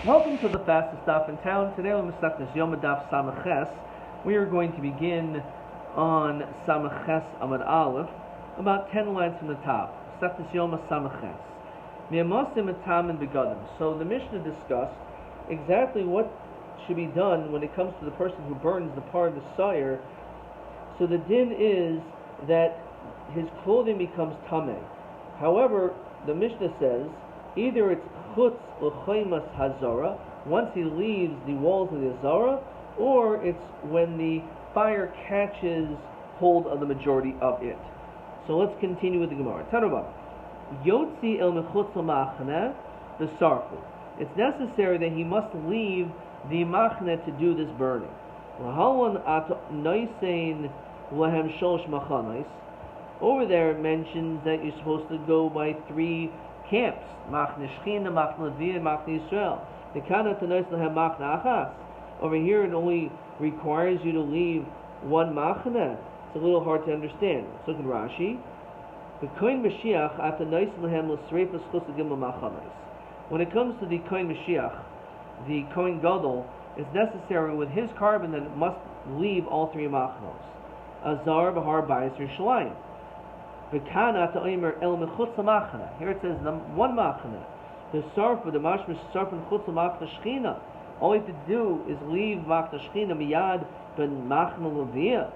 Welcome to the fastest stop in town. Today on Masechtas Yoma Daf Samaches, we are going to begin on Samaches Amad Aleph, about 10 lines from the top. Masechtas Yoma Samaches. Mi'amasim etam and begadim. So the Mishnah discussed exactly what should be done when it comes to the person who burns the part of the sire. So the din is that his clothing becomes tameh. However, the Mishnah says either it's chutz l'chaymas hazara, once he leaves the walls of the hazara, or it's when the fire catches hold of the majority of it. So let's continue with the Gemara. Tanubah. Yotzi el mechutz l'machne b'sarfu. It's necessary that he must leave the machne to do this burning. L'halon at noisein lehem sholosh machanos. Over there it mentions that you're supposed to go by 3 camps: Machne Shechina, Machne Levi, and Machne Yisrael. The Kana Tanois Lehem Machne Achas. Over here it only requires you to leave one Machne. It's a little hard to understand. Let's look at Rashi. The Kohen Mashiach Atanois Lehem L'Sreifas Chus Gimel Machanos. When it comes to the Kohen Mashiach, the Kohen Gadol, it's necessary with his carbon that it must leave all 3 Machnos: Azar, Bahar, Bayis, Yerushalayim. Here it says the one machna. The sarfa, the mashmish sarfa chutz machna shchina. All you have to do is leave machna shchina miyad ben machna levia.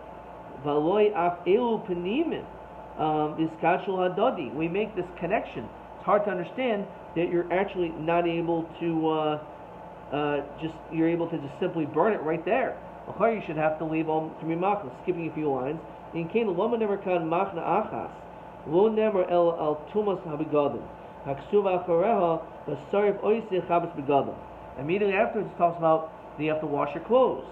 V'aloi af elu penimin iskashul hadodi. We make this connection. It's hard to understand that you're actually not able to you're able to just simply burn it right there. Or you should have to leave all 3 machnas. Skipping a few lines. In Kena Loma never kan machna achas. Lo never el al tumas habigadim. Haksuva achareha basarif oisich habas begadim. Immediately afterwards it talks about that you have to wash your clothes.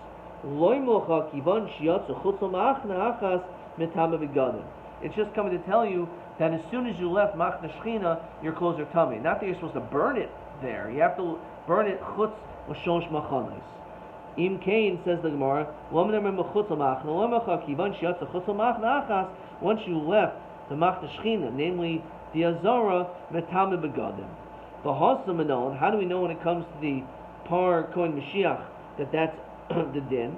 Loy mocha kivan shiatzu chutz machna achas mitama begadim. It's just coming to tell you that as soon as you left machna shchina, your clothes are tummy. Not that you're supposed to burn it there. You have to burn it chutz l'shosh machanos. Im Kain, says the Gemara, once you left the machna shchina, namely the azara, metame begadim. The hasamanon, how do we know when it comes to the par kohen Mashiach that that's the din?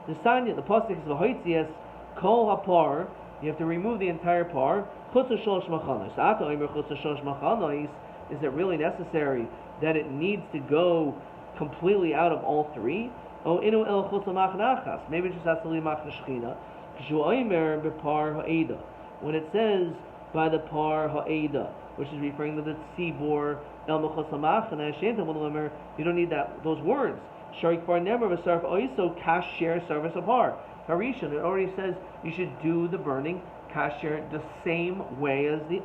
The sanya, the pasuk is v'hoitzias kol hapar. You have to remove the entire par. Chutz shalosh machanos. Ata omer chutz shalosh machanos. Is it really necessary that it needs to go completely out of all 3? Oh, inu el chutz machna. Maybe it just has to leave machna shchina. Kishu omer bepar ha'eda. When it says by the par ha'eda, which is referring to the tzibor el mechutz machna, shenta omer, you don't need those words. Sharik bar never v'sarf oiso kasher sarvis apar. Harishon, it already says you should do the burning kasher the same way as the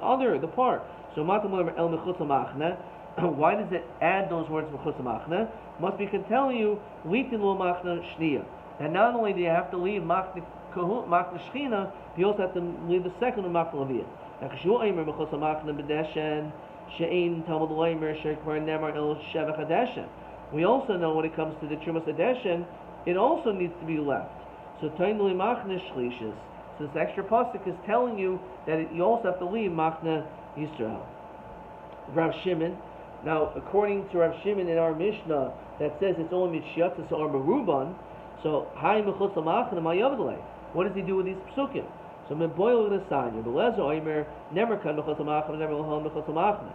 par. So matam omer el mechutz machna. Why does it add those words mechutz machna? Must be can tell you litin lo machna shniya. And not only do you have to leave machna shchina, you also have to leave the second one machna levia. Now kshu aimer mechutz machna b'deshen she'ein talmud leimer she'kvar nemar el shevach hadeshen. We also know when it comes to the trumas hadeshen, it also needs to be left. So tain li machna shlishis. So this extra pasuk is telling you that you also have to leave machna Yisrael. Rav Shimon. Now, according to Rav Shimon in our Mishnah, that says it's only Mitshiatas or Meruban, so, Hai Mechutz Machna Mayavdale. What does he do with these psukim? So, Meboil the Sanya, the Lezo Oimer, never kan Mechutz Machna, never Lahon Mechutz Machna.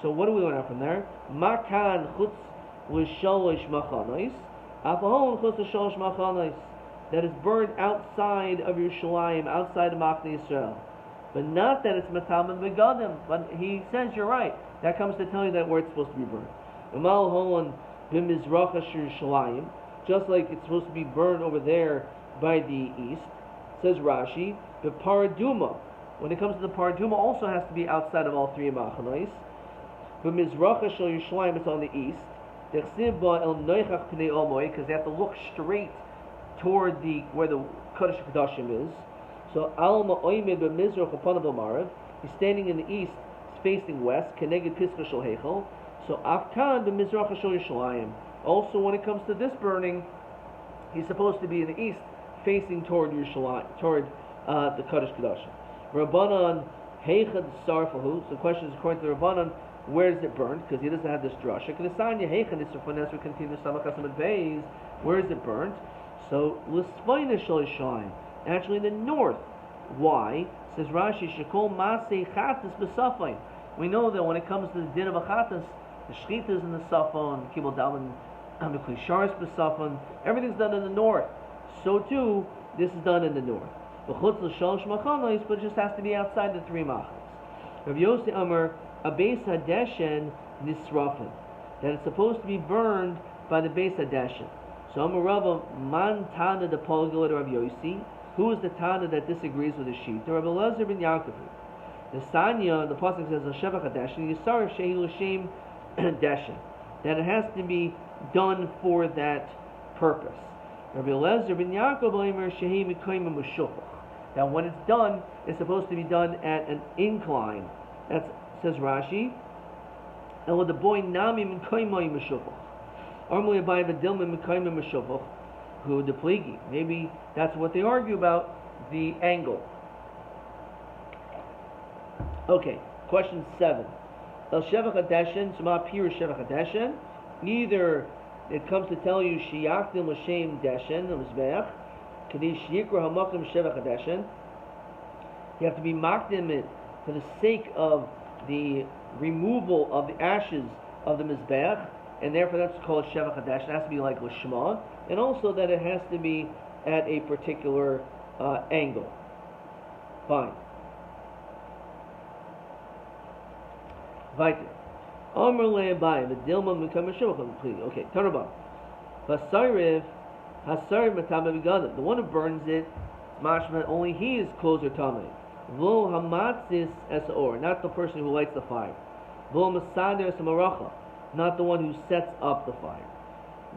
So, what do we learn out from there? Makan Chutz L'Shalosh Machanos, Afahon Chutz L'Shalosh Machanos, that is burned outside of Yerushalayim, outside of Machna Yisrael. But not that it's Matam and Begadim. But he says you're right. That comes to tell you that where it's supposed to be burned. Umal Holon b'mizracha Yerushalayim, just like it's supposed to be burned over there by the east. Says Rashi, the paraduma. When it comes to the paraduma, also has to be outside of all 3 machanos. B'mizracha Yerushalayim, it's on the east. Dechsiv ba el noichach pnei omoy, because they have to look straight toward where the Kodesh Kodashim is. So Alma Oimid b'mizrach upon Marav, he's standing in the east, facing west. Keneged Pischa Shel Heichel. So Afkan b'mizrach Shel Yerushalayim. Also, when it comes to this burning, he's supposed to be in the east, facing toward Yerushalayim, toward the Kodesh Kodashim. Rabbanan Heichad Sarfahu. So the question is, according to the Rabbanan, where is it burnt? Because he doesn't have this drasha. Where is it burnt? So actually in the north. Why? Says Rashi, Shekol Masei Chatas B'Safon. We know that when it comes to the din of a Chatas, the Shechita is in the Safon, Kibul Dalman, the Klisharis B'Safon, everything's done in the north. So too, this is done in the north. But it just has to be outside the 3 machas. Rav Yossi Amar, Abeis Hadeshen Nisrafin, that it's supposed to be burned by the Beis Hadeshen. So Amar Rava, Man Tana the Polgalit Rav Yossi. Who is the Tana that disagrees with the Shita? Rabbi Elazar ben Yaakov. The Sanya, the pasuk says, "Sheva Chadeshin Yisarif Shehi L'Shem Deshin," that it has to be done for that purpose. Rabbi Elazar ben Yaakov Omer Shehi Mikoyim Meshupach. That when it's done, it's supposed to be done at an incline. That says Rashi. And with the boy Nami Mikoyim Meshupach. Armuli Abai V'Dilma Mikoyim Meshupach. Who the pligi? Maybe that's what they argue about, the angle. Okay, question 7. El Sheva Chadeshin, Sema Pir Sheva Chadeshin. Either it comes to tell you Shiyachdim L'Shem Deshin, the Mizbeach, Kadesh Yikra Hamakim Sheva Chadeshin. You have to be makdim it for the sake of the removal of the ashes of the Mizbeach, and therefore that's called Sheva Chadeshin. It has to be like Lishma. And also that it has to be at a particular angle. Fine. Weiter. Amr le'abayim, the dilma mekam shuvachim. Okay, turn about. Vasariv, hasariv matame begadim. The one who burns it, mashma, only he is closer tame. V'lo hamatzis es or, not the person who lights the fire. V'lo masader es maracha, not the one who sets up the fire.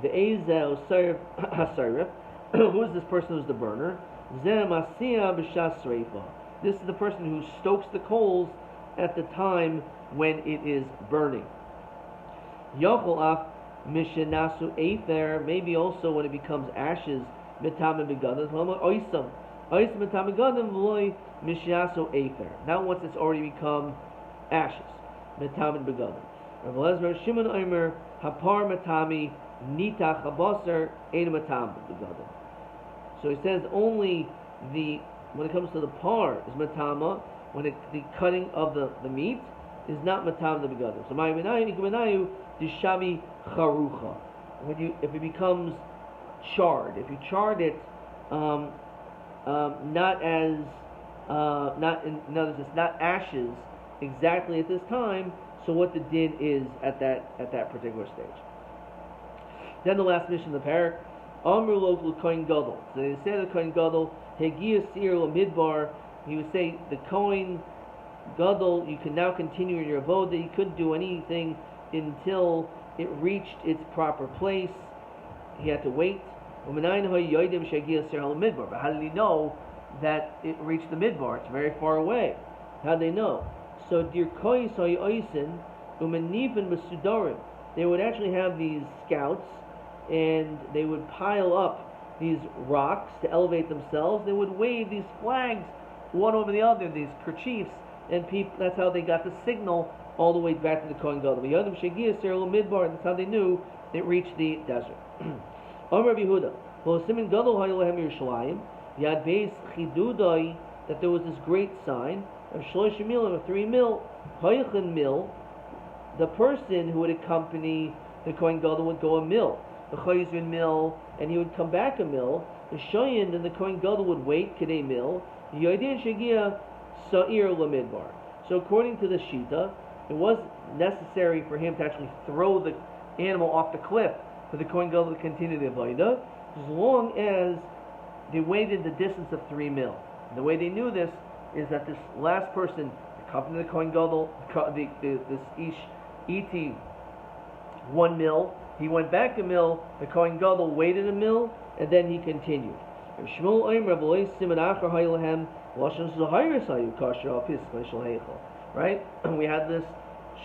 The Ezel Hasarif, who is this person who's the burner? This is the person who stokes the coals at the time when it is burning. Yochol Mishanasu Aether, maybe also when it becomes ashes, Mitame Begadim, Oisam. Oisam Mitame Begadim, V'loi Mishanasu Aether. Not once it's already become ashes. Mitame Begadim. Rav Elazar Shimon Omer, Hapar Matami, Nitach Habasar Ein Matam Begadim. So he says only when it comes to the par is matama, when the cutting of the meat is not matam the begadim. So ma'ayinayu dishavi charucha. If it becomes charred, if you charred it, not as in other words, it's not ashes exactly at this time. So what the din is at that particular stage. Then the last mission of the parak, Amru local Kohen Gadol. So they say the Kohen Gadol, Hegia Sir Midbar. He would say the Kohen Gadol, you can now continue in your avoda. You couldn't do anything until it reached its proper place. He had to wait. But how did he know that it reached the midbar? It's very far away. How did they know? So they would actually have these scouts, and they would pile up these rocks to elevate themselves. They would wave these flags one over the other, these kerchiefs, and that's how they got the signal all the way back to the Kohen Gadol. That's how they knew it reached the desert. Amar Yehuda, that there was this great sign of 3 mil. The person who would accompany the Kohen Gadol would go a mil. The Chayzrin mil, and he would come back a mil. The Shoyin and the Kohen Gadol would wait Kedei mil. So according to the Shita, it was necessary for him to actually throw the animal off the cliff for the Kohen Gadol to continue the Avodah, as long as they waited the distance of 3 mil. And the way they knew this is that this last person accompanied the Kohen Gadol, this Ish Iti 1 mil. He went back a mil, the Kohen Gadol waited a mil, and then he continued. Right? We had this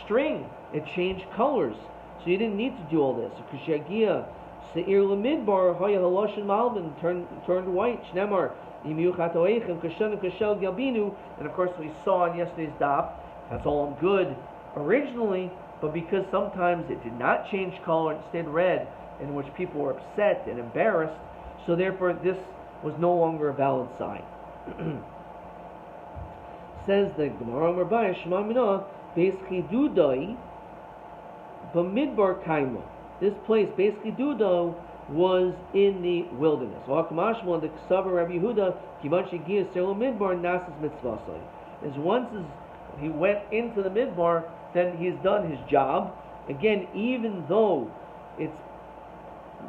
string, it changed colors, so you didn't need to do all this. Turned white. And of course we saw in yesterday's daf, that's all good originally, but because sometimes it did not change color and stayed red, in which people were upset and embarrassed, so therefore this was no longer a valid sign. Says the Gemara, Rabbi Shema Minah, Beis Chidudai, Bamidbar Kaima. This place, Beis Chidudo, was in the wilderness. The Ksavar Rabbi Yehuda, Kivan Shegia Selo Midbar Nasas Mitzvasai. Is once he went into the Midbar, then he's done his job. Again, even though it's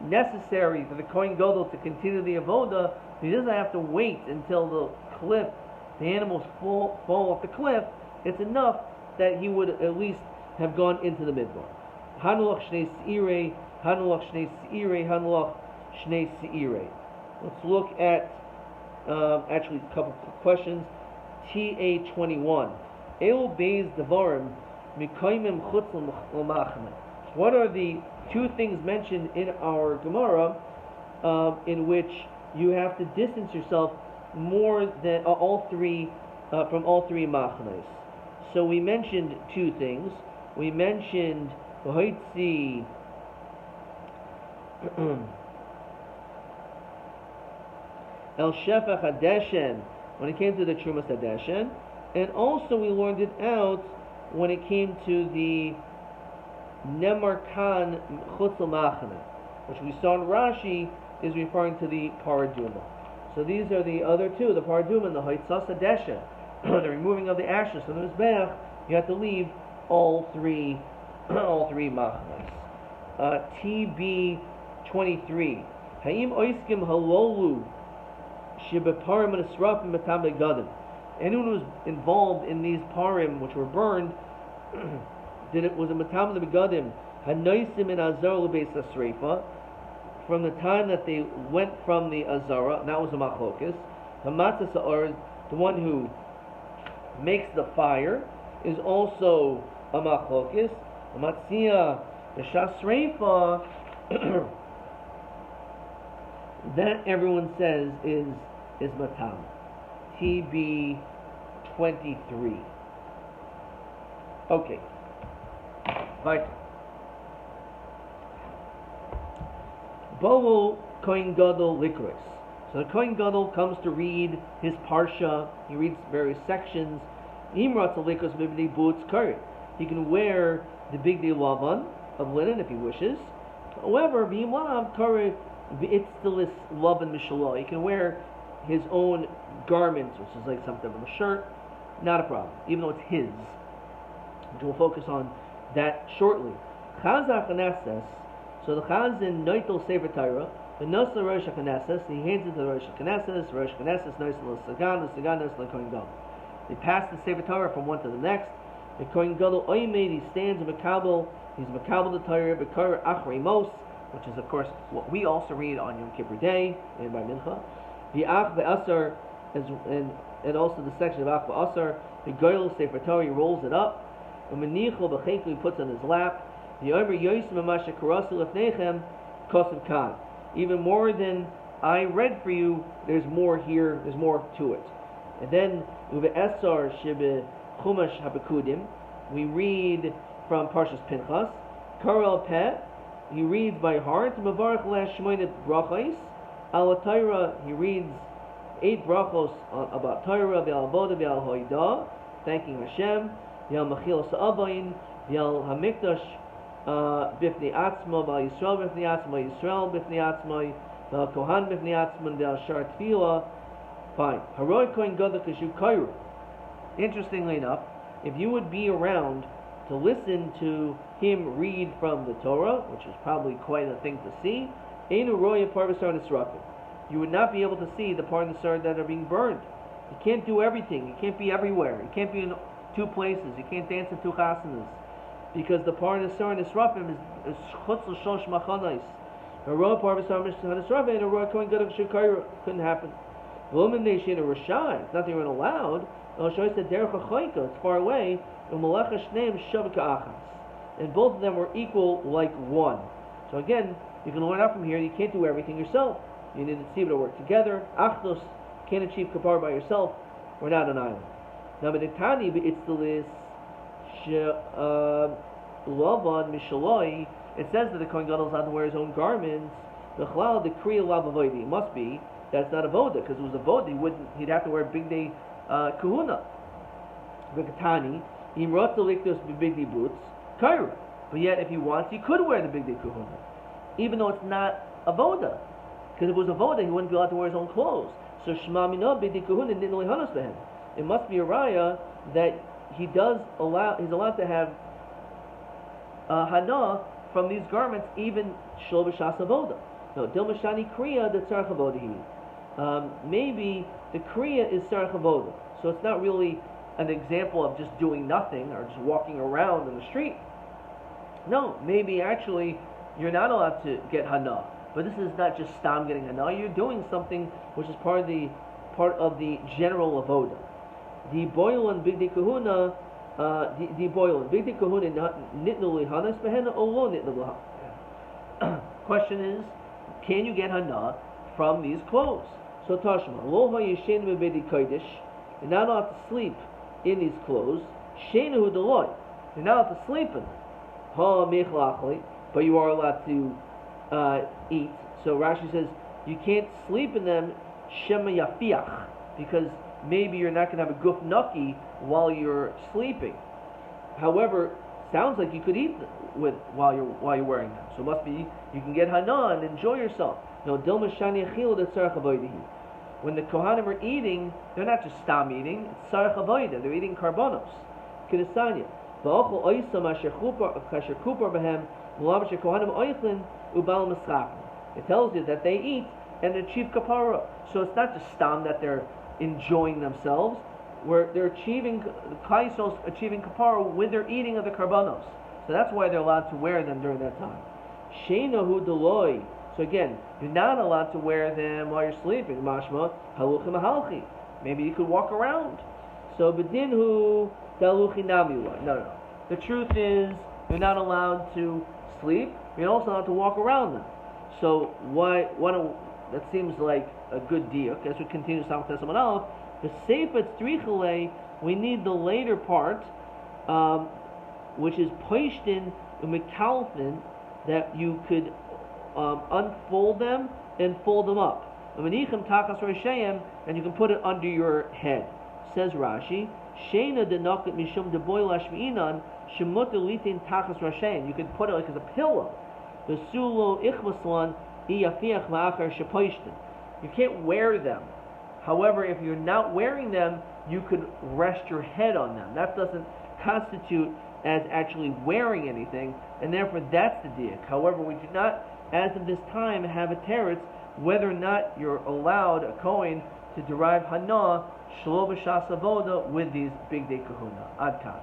necessary for the Kohen Gadol to continue the avoda, he doesn't have to wait until the animals fall off the cliff. It's enough that he would at least have gone into the Midbar. Hanulach Shnei Seirei, Hanulach Shnei Seirei, Hanulach Shnei Seirei. Let's look at actually a couple of questions. TA21. El Beis Devarim Mikaimim Chutz L'Machne. What are the two things mentioned in our Gemara in which you have to distance yourself more than all three from all three machnes? So we mentioned two things. We mentioned V'hoitzi El Shefach Hadeshen when it came to the Trumas Hadeshen, and also we learned it out when it came to the Nemar Khan Chutz L'Machne, which we saw in Rashi is referring to the Paraduma. So these are the other two, the Paraduma and the Haitzas Hadeshen, the removing of the ashes from the Mizbeach. You have to leave all three machnas. TB 23. Hayim oiskim halolu shibeparim and esrafim matam begadim. Anyone who was involved in these parim which were burned, was a matam begadim hanoisim in azar lebeis asreifa, from the time that they went from the azara, and that was a machlokas. Hamatzas ha'or, the one who makes the fire, is also a machlokas. Matzia b'shasreifa, that everyone says is matam. TB 23. Okay. Right. Bohu Kohen Gadol Likros. So the Kohen Gadol comes to read his parsha. He reads various sections. Imrat Likros Bibli Boots Karet. He can wear the big day lavan of linen if he wishes. However, B'imlav Karet V'itzilis Lavan Mishalah. He can wear his own garments, which is like something of a shirt. Not a problem, even though it's his. Which we'll focus on that shortly. Chazar Chanesses. So the Chazin Noitel Sefer Torah, the Nosla Rosh HaKnesses, he hands it to the Rosh HaKnesses, Nosla Sagan, the Sagan Nosla Kohen Gadol. They pass the Sefer Torah from one to the next. The Kohen Gadol Oymed, he stands in Makabel, he's Makabel the Torah, Bekar Achrei Mos, which is of course what we also read on Yom Kippur Day and by Mincha. The Ach Ve'asar, and also the section of Ach Ve'asar, the Goyel Sefer Torah, he rolls it up. And Menichel B'cheiku, he puts on his lap. The Omer Yosim Amasha Karasu Lefnechem Kosim Khan. Even more than I read for you, there's more here, there's more to it. And then Uve Esar Shebe Chumash Habekudim, we read from Parshas Pinchas. Karel Peh, he reads by heart. Mavarach Lesh Shmoinet Brachos. Al Torah, he reads 8 brachos about Torah, V'al Avodah, V'al Hoidah, thanking Hashem, V'al Machil Sa'avayin, V'al Hamikdash, Bifnei Atzma, V'al Yisrael Bifnei Atzma, Yisrael Bifnei Atzma, V'al Kohan Bifnei Atzma, V'al Shar Tefillah. Fine. Haroi Kohen Gadol Kashu Kairu. Interestingly enough, if you would be around to listen to him read from the Torah, which is probably quite a thing to see, Einu Roya Parvasar Nisrakim, you would not be able to see the Parvasar that are being burned. You can't do everything. You can't be everywhere. You can't be in 2 places. You can't dance in 2 chasanas. Because the Parvasar Nisrakim is Chutz L'Shosh Machanais. Roya Parvasar Nisrakim and a Roya Kohen Gadol Kashu Kairu. Couldn't happen. It's nothing you're allowed. It's far away. And both of them were equal like one. So again, you can learn out from here, you can't do everything yourself. You need to see to work together. Achdus, can't achieve kapar by yourself. We're not an island. Now, Meditani, it's the list. Lavan Mishaloi, it says that the Kohen Gadol is allowed to wear his own garments. The Chalal, the Kriya Lav Avodah. It must be that's not avoda, because it was avoda, he'd have to wear big day kahuna. V'katani, imrotza likdos big day boots, kaira. But yet, if he wants, he could wear the big day kahuna, even though it's not avoda, because if it was avoda, he wouldn't be allowed to wear his own clothes. So shema mina big day kahuna didn't only hanas to him. It must be a raya that he's allowed to have hana from these garments, even shel b'shas avoda. No, dilmashani kriya the tzarech avoda. Maybe the kriya is tzarech avoda, so it's not really an example of just doing nothing or just walking around in the street. No, maybe actually you're not allowed to get hana, but this is not just stam getting hana. You're doing something which is part of the general avoda. The boil and big kahuna, the boil and big kahuna nitnu lihanas behena or lo nitnu lihanas. Question is, can you get hana from these clothes? So Tashma, lo hayishen bebedi kodesh, you're not allowed to sleep in these clothes. Sheinu deloy, you're not allowed to sleep in them. Ha mechlachli, but you are allowed to eat. So Rashi says you can't sleep in them shema yafiach, because maybe you're not going to have a guf naki while you're sleeping. However, sounds like you could eat while you're wearing them. So it must be you can get hana and enjoy yourself. No, dilma shani achil de tzarech avodah. When the kohanim are eating, they're not just stam eating; it's tzarech avodah. They're eating karbonos. Kedesanya. Va'achol oisam asher kupar behem mulav asher kohanim oichlin ubal mischapim. It tells you that they eat and achieve kapara. So it's not just stam that they're enjoying themselves, where they're achieving kapara with their eating of the karbanos. So that's why they're allowed to wear them during that time. Sheinahu deloy. So again, you're not allowed to wear them while you're sleeping. Mashma haluchim ahalchi. Maybe you could walk around. So bedinhu daluchi namiwa. No. The truth is, you're not allowed to sleep. You're also not allowed to walk around them. So that seems like a good deal. As we continue Samach Tesam Aleph, the Seifetz Trichale, we need the later part, which is Poishtin Umekalfin, that you could unfold them and fold them up. And you can put it under your head. Says Rashi, Sheina denakat mishum deboil ashmiinan shemut litin tachas rashayin. You could put it like as a pillow. The sulo ichvaslan iyafiach ma'achar shepoishtin. You can't wear them. However, if you're not wearing them, you could rest your head on them. That doesn't constitute as actually wearing anything, and therefore that's the diak. However, we do not, as of this time, have a teretz whether or not you're allowed a kohen to derive hana shlo b'shas avoda with these big day kahuna. Ad kan.